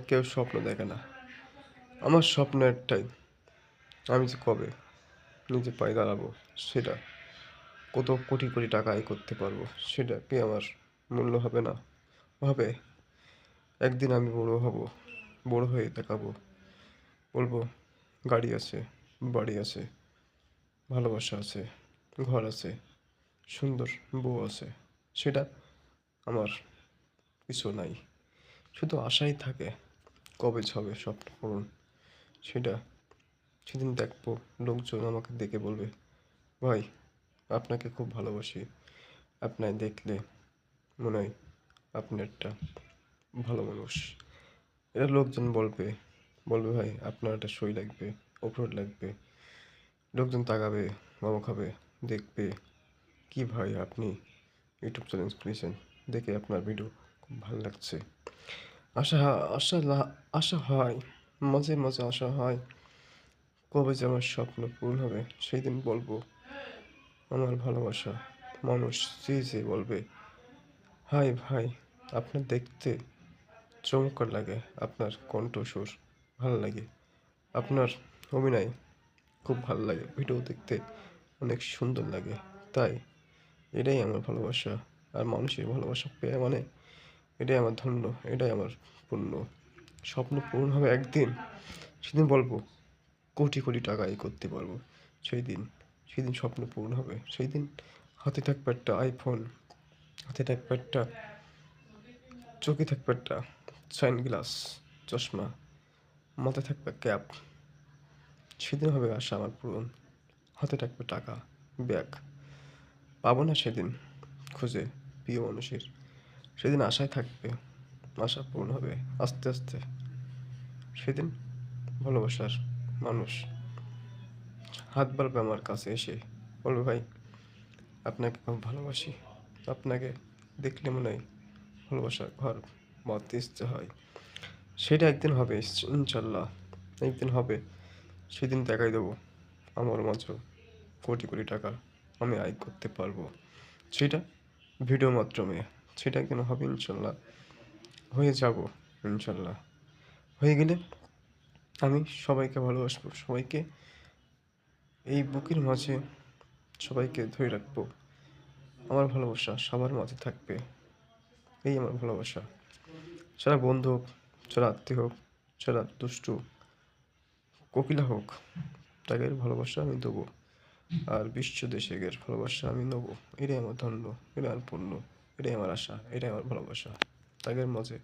কেউ স্বপ্ন দেখে না। আমার স্বপ্ন একটাই, আমি যে কবে নিজে পায়ে দাঁড়াবো, সেটা কত কোটি কোটি টাকা আয় করতে পারবো, সেটা কি আমার মূল্য হবে না? হবে। একদিন আমি বড় হব, বড় হয়ে দেখাবো, বলবো গাড়ি আছে, বাড়ি আছে, ভালোবাসা আছে, ঘর আছে, সুন্দর বউ আছে। সেটা আমার কিছু নাই, শুধু আশাই থাকে কবে হবে স্বপ্ন পূরণ। সেটা সেদিন দেখবো, লোকজন আমাকে দেখে বলবে, ভাই আপনাকে খুব ভালোবাসি, আপনায় দেখলে মনে হয় আপনি একটা ভালো মানুষ। এটা লোকজন বলবে, বলবে ভাই আপনার একটা সই লাগবে, অপরাধ লাগবে। লোকজন তাকাবে, অবাক হবে, দেখবে কি ভাই আপনি ইউটিউব চ্যানেল খুলেছেন, দেখে আপনার ভিডিও খুব ভালো লাগছে। আশা আশা আশা হয়, মাঝে মাঝে আশা হয় কবে যে আমার স্বপ্ন পূরণ হবে, সেই দিন বলবো আমার ভালোবাসা মানুষ যে বলবে, হাই ভাই আপনার দেখতে চমৎকার লাগে, আপনার কণ্ঠস্বর ভালো লাগে, আপনার অভিনয় খুব ভালো লাগে, ভিডিও দেখতে অনেক সুন্দর লাগে। তাই এটাই আমার ভালোবাসা। আর মানুষের ভালোবাসা পেয়ে মানে এটাই আমার ধন্য, এটাই আমার পুণ্য। স্বপ্ন পূরণ হবে একদিন, সেদিন বলবো কোটি কোটি টাকা আয় করতে পারবো। সেই দিন, সেদিন স্বপ্ন পূরণ হবে। সেই দিন হাতে থাকবে একটা আইফোন, হাতে থাকবে একটা, চোখে থাকবে একটা সানগ্লাস, চশমা, মাথায় থাকবে ক্যাপ। সেদিন হবে আশা আমার পূরণ। হাতে থাকবে টাকা, ব্যাগ। পাবো না সেদিন খুঁজে প্রিয় মানুষের। সেদিন আশায় থাকবে, আশা পূরণ হবে আস্তে আস্তে। সেদিন ভালোবাসার মানুষ হাত বাড়বে আমার কাছে এসে, বলবে ভাই আপনাকে খুব ভালোবাসি, আপনাকে দেখলে মনে হয় ভালোবাসার ঘর বাঁধতে ইচ্ছে হয়। সেটা একদিন হবে ইনশাল্লাহ, একদিন হবে। সেদিন দেখাই দেবো আমার মাঝে কোটি কোটি টাকা আমি আয় করতে পারবো। সেটা ভিডিও মাধ্যমে, সেটা একদিন হবে ইনশাল্লাহ, হয়ে যাব ইনশাল্লাহ। হয়ে গেলে আমি সবাইকে ভালোবাসবো, সবাইকে এই বুকের মাঝে সবাইকে ধরে রাখবো। আমার ভালোবাসা সবার মাঝে থাকবে, এই আমার ভালোবাসা। যারা বন্ধু হোক, যারা আত্মীয় হোক, যারা দুষ্টু কোকিলা হোক, তাদের ভালোবাসা আমি দেবো। আর বিশ্ব দেশের ভালোবাসা আমি নেবো। এটাই আমার ধন্য, এটাই আমার পূর্ণ, এটাই আমার আশা, এটাই আমার ভালোবাসা। তাদের মাঝে